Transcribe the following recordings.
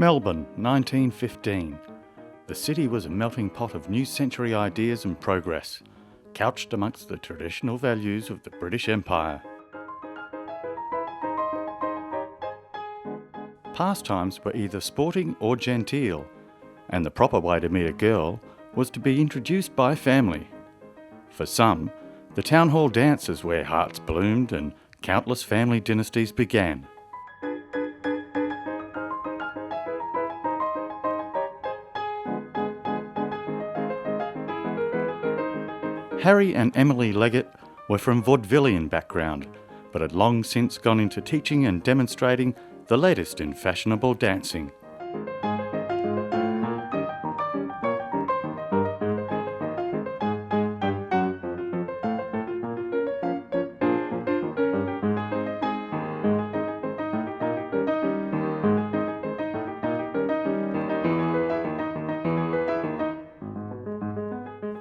Melbourne, 1915. The city was a melting pot of new century ideas and progress, couched amongst the traditional values of the British Empire. Pastimes were either sporting or genteel, and the proper way to meet a girl was to be introduced by family. For some, the town hall dance is where hearts bloomed and countless family dynasties began. Harry and Emily Leggett were from vaudevillian background, but had long since gone into teaching and demonstrating the latest in fashionable dancing.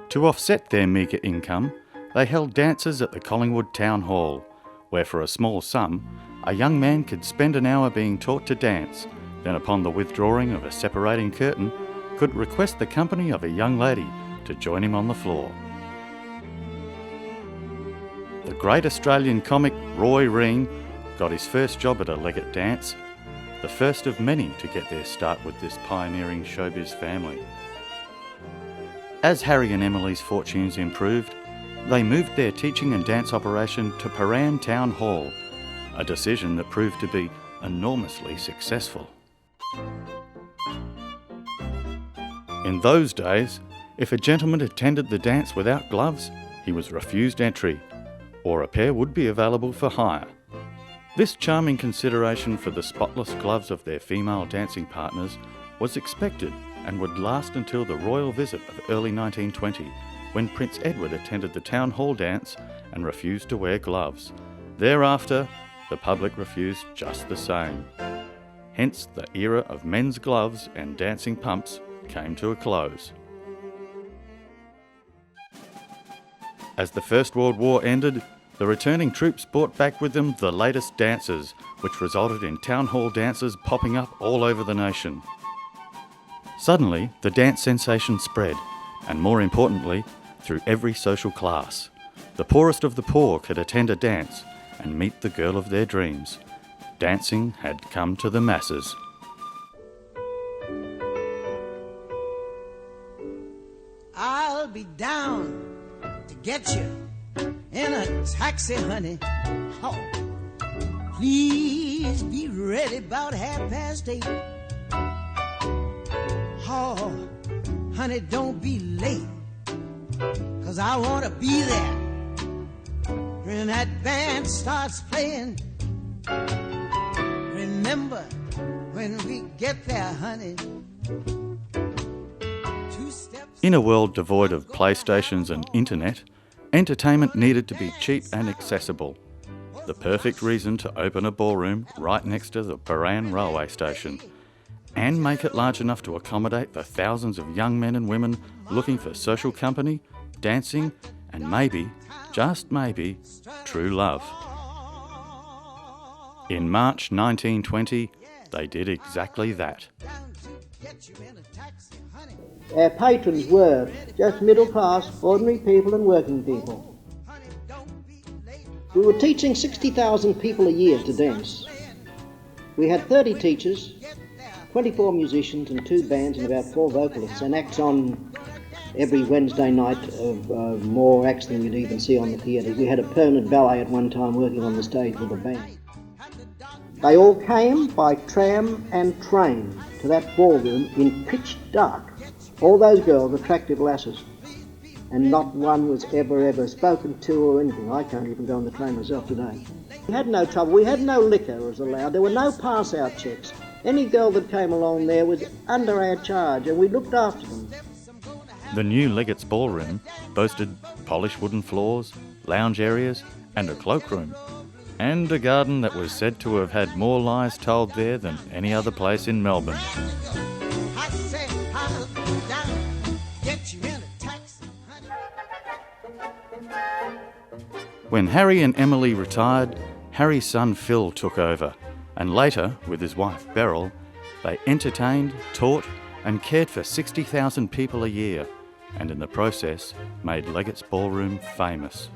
To offset their meagre income, they held dances at the Collingwood Town Hall, where for a small sum, a young man could spend an hour being taught to dance, then upon the withdrawing of a separating curtain, could request the company of a young lady to join him on the floor. The great Australian comic Roy Reen got his first job at a Leggett dance, the first of many to get their start with this pioneering showbiz family. As Harry and Emily's fortunes improved, they moved their teaching and dance operation to Prahran Town Hall, a decision that proved to be enormously successful. In those days, if a gentleman attended the dance without gloves, he was refused entry, or a pair would be available for hire. This charming consideration for the spotless gloves of their female dancing partners was expected and would last until the royal visit of early 1920, when Prince Edward attended the town hall dance and refused to wear gloves. Thereafter, the public refused just the same. Hence, the era of men's gloves and dancing pumps came to a close. As the First World War ended, the returning troops brought back with them the latest dances, which resulted in town hall dances popping up all over the nation. Suddenly, the dance sensation spread, and more importantly, through every social class. The poorest of the poor could attend a dance and meet the girl of their dreams. Dancing had come to the masses. I'll be down to get you in a taxi, honey. Oh, please be ready about 8:30. Oh, honey, don't be late, 'cause I want to be there when that band starts playing. Remember, when we get there, honey, 2 steps... In a world devoid of PlayStations and internet, entertainment needed to be cheap and accessible. The perfect reason to open a ballroom right next to the Prahran railway station, and make it large enough to accommodate the thousands of young men and women looking for social company, dancing, and maybe, just maybe, true love. In March 1920, they did exactly that. Our patrons were just middle-class, ordinary people and working people. We were teaching 60,000 people a year to dance. We had 30 teachers, 24 musicians and 2 bands and about 4 vocalists, and acts on every Wednesday night of more acts than you'd even see on the theatre. We had a permanent ballet at one time working on the stage with a band. They all came by tram and train to that ballroom in pitch dark. All those girls, attractive lasses, and not one was ever spoken to or anything. I can't even go on the train myself today. We had no trouble. We had no liquor was allowed. There were no pass-out checks. Any girl that came along there was under our charge, and we looked after them. The new Leggett's Ballroom boasted polished wooden floors, lounge areas, and a cloakroom, and a garden that was said to have had more lies told there than any other place in Melbourne. When Harry and Emily retired, Harry's son Phil took over, and later, with his wife Beryl, They entertained, taught and cared for 60,000 people a year, and in the process made Leggett's Ballroom famous.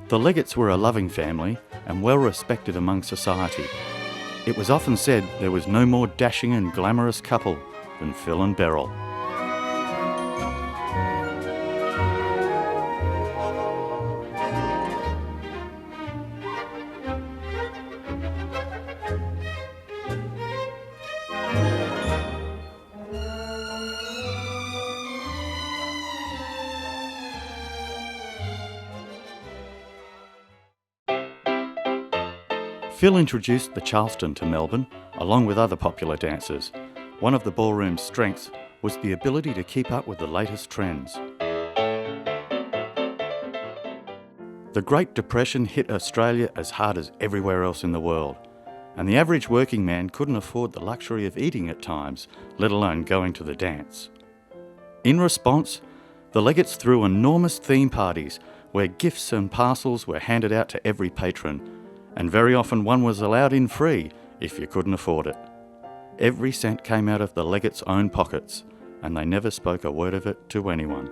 The Leggetts were a loving family and well respected among society. It was often said there was no more dashing and glamorous couple than Phil and Beryl. Phil introduced the Charleston to Melbourne, along with other popular dancers. One of the ballroom's strengths was the ability to keep up with the latest trends. The Great Depression hit Australia as hard as everywhere else in the world, and the average working man couldn't afford the luxury of eating at times, let alone going to the dance. In response, the Leggetts threw enormous theme parties where gifts and parcels were handed out to every patron, and very often one was allowed in free if you couldn't afford it. Every cent came out of the Leggetts' own pockets, and they never spoke a word of it to anyone.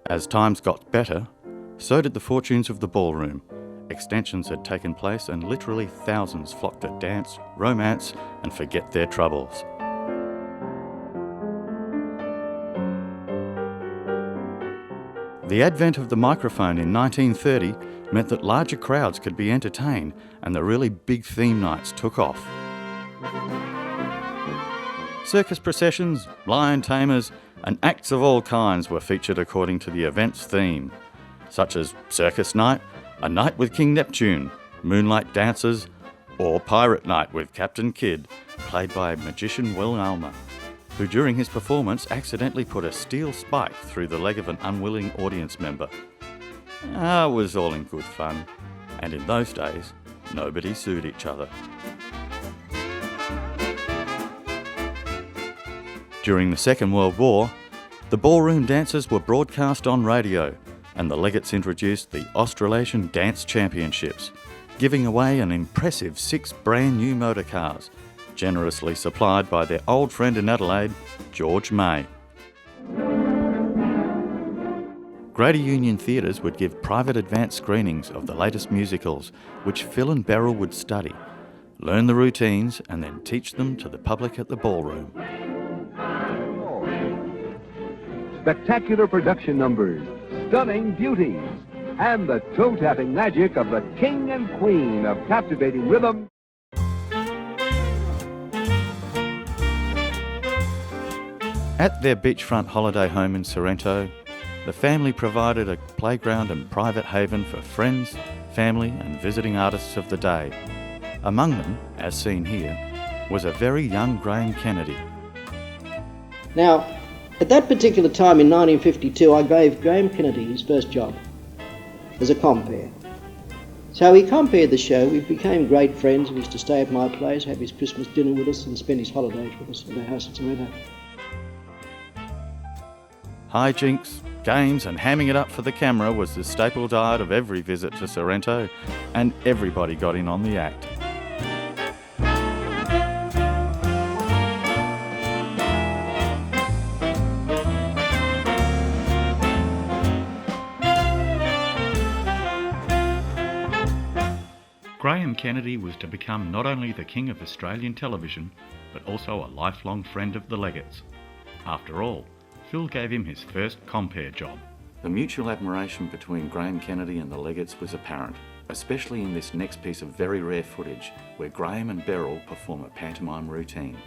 As times got better, so did the fortunes of the ballroom. Extensions had taken place and literally thousands flocked to dance, romance and forget their troubles. The advent of the microphone in 1930 meant that larger crowds could be entertained and the really big theme nights took off. Circus processions, lion tamers and acts of all kinds were featured according to the event's theme, such as Circus Night, A Night with King Neptune, Moonlight Dancers, or Pirate Night with Captain Kidd, played by magician Will Almer, who during his performance accidentally put a steel spike through the leg of an unwilling audience member. It was all in good fun, and in those days, nobody sued each other. During the Second World War, the ballroom dances were broadcast on radio, and the Leggetts introduced the Australasian Dance Championships, giving away an impressive 6 brand new motor cars, generously supplied by their old friend in Adelaide, George May. Greater Union theatres would give private advance screenings of the latest musicals, which Phil and Beryl would study, learn the routines and then teach them to the public at the ballroom. Spectacular production numbers, stunning beauties, and the toe-tapping magic of the king and queen of captivating rhythm. At their beachfront holiday home in Sorrento, the family provided a playground and private haven for friends, family and visiting artists of the day. Among them, as seen here, was a very young Graham Kennedy. Now, at that particular time in 1952, I gave Graham Kennedy his first job as a compere. So he compared the show. We became great friends. He used to stay at my place, have his Christmas dinner with us and spend his holidays with us at our house at Sorrento. Hijinks, games and hamming it up for the camera was the staple diet of every visit to Sorrento, and everybody got in on the act. Graham Kennedy was to become not only the king of Australian television, but also a lifelong friend of the Leggetts. After all, Phil gave him his first compere job. The mutual admiration between Graham Kennedy and the Leggetts was apparent, especially in this next piece of very rare footage, where Graham and Beryl perform a pantomime routine.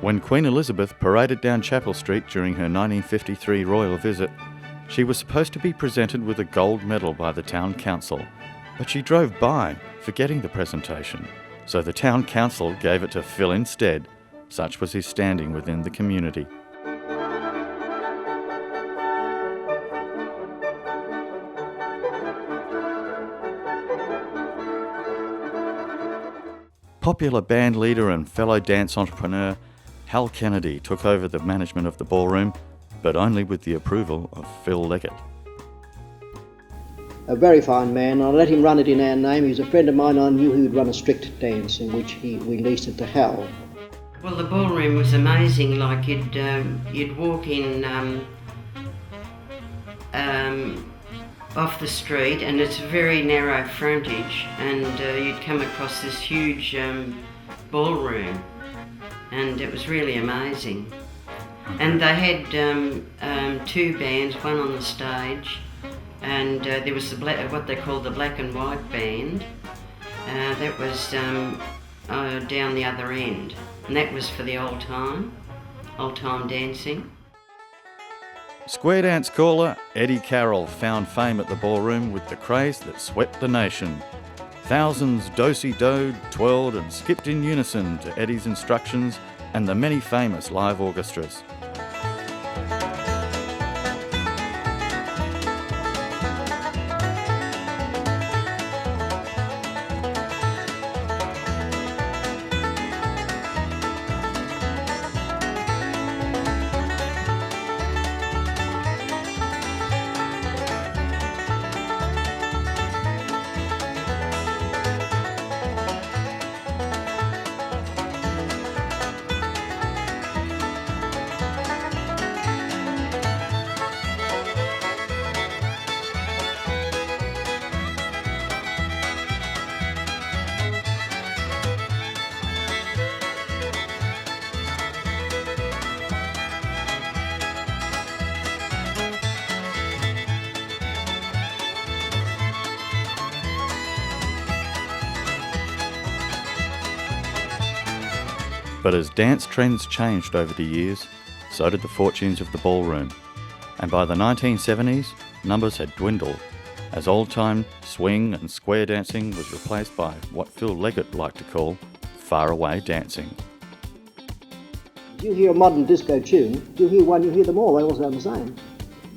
When Queen Elizabeth paraded down Chapel Street during her 1953 royal visit, she was supposed to be presented with a gold medal by the town council, but she drove by, forgetting the presentation, so the town council gave it to Phil instead. Such was his standing within the community. Popular band leader and fellow dance entrepreneur Hal Kennedy took over the management of the ballroom, but only with the approval of Phil Leggett. A very fine man. I let him run it in our name. He was a friend of mine. I knew he would run a strict dance in which we leased it to Hal. Well, the ballroom was amazing. Like you'd walk in off the street, and it's a very narrow frontage, and you'd come across this huge ballroom, and it was really amazing. And they had two bands, one on the stage, and there was what they called the black and white band. That was down the other end, and that was for the old time dancing. Square dance caller Eddie Carroll found fame at the ballroom with the craze that swept the nation. Thousands do-si-doed, twirled and skipped in unison to Eddie's instructions and the many famous live orchestras. But as dance trends changed over the years, so did the fortunes of the ballroom. And by the 1970s, numbers had dwindled, as old-time swing and square dancing was replaced by what Phil Leggett liked to call faraway dancing. You hear a modern disco tune, you hear one, you hear them all, they all sound the same.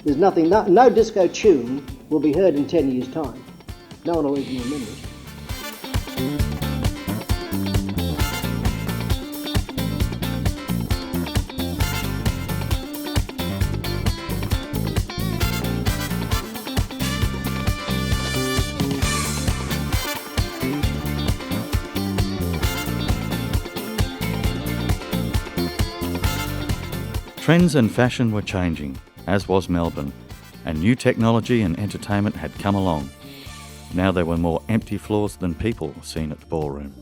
There's nothing, no disco tune will be heard in 10 years' time. No one will even remember it. Trends and fashion were changing, as was Melbourne, and new technology and entertainment had come along. Now there were more empty floors than people seen at the ballroom.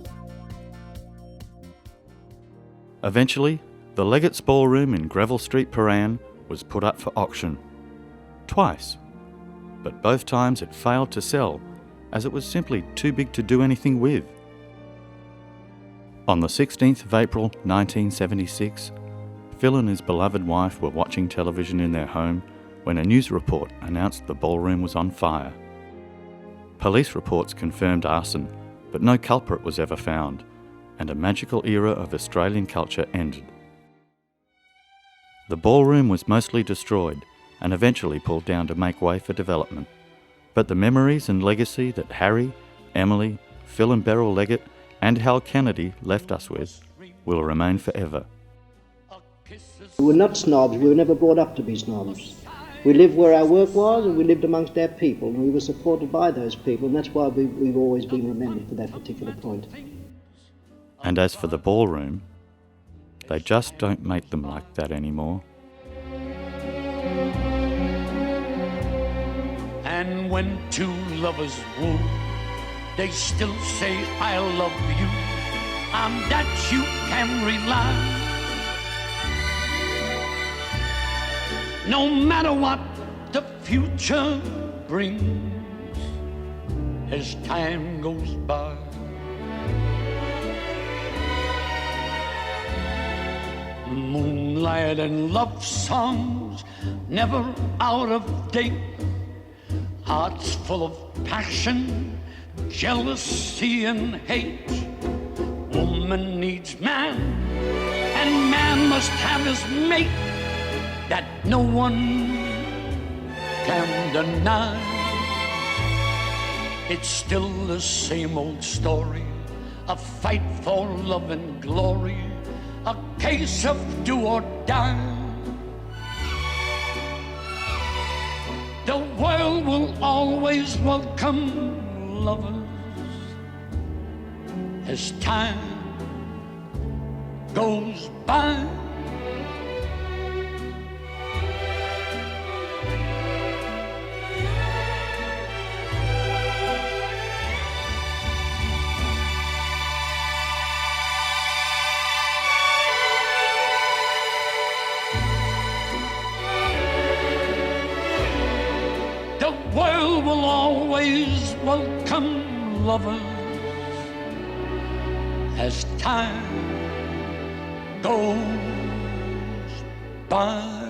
Eventually, the Leggett's Ballroom in Greville Street, Prahran, was put up for auction. Twice. But both times it failed to sell, as it was simply too big to do anything with. On the 16th of April 1976, Phil and his beloved wife were watching television in their home when a news report announced the ballroom was on fire. Police reports confirmed arson, but no culprit was ever found, and a magical era of Australian culture ended. The ballroom was mostly destroyed and eventually pulled down to make way for development. But the memories and legacy that Harry, Emily, Phil and Beryl Leggett and Hal Kennedy left us with will remain forever. We were not snobs, we were never brought up to be snobs. We lived where our work was and we lived amongst our people, and we were supported by those people, and that's why we've always been remembered for that particular point. And as for the ballroom, they just don't make them like that anymore. And when two lovers woo, they still say I love you, on that you can rely. No matter what the future brings as time goes by. Moonlight and love songs, never out of date. Hearts full of passion, jealousy and hate. Woman needs man, and man must have his mate. That no one can deny. It's still the same old story, a fight for love and glory, a case of do or die. The world will always welcome lovers as time goes by. The world will always welcome lovers as time goes by.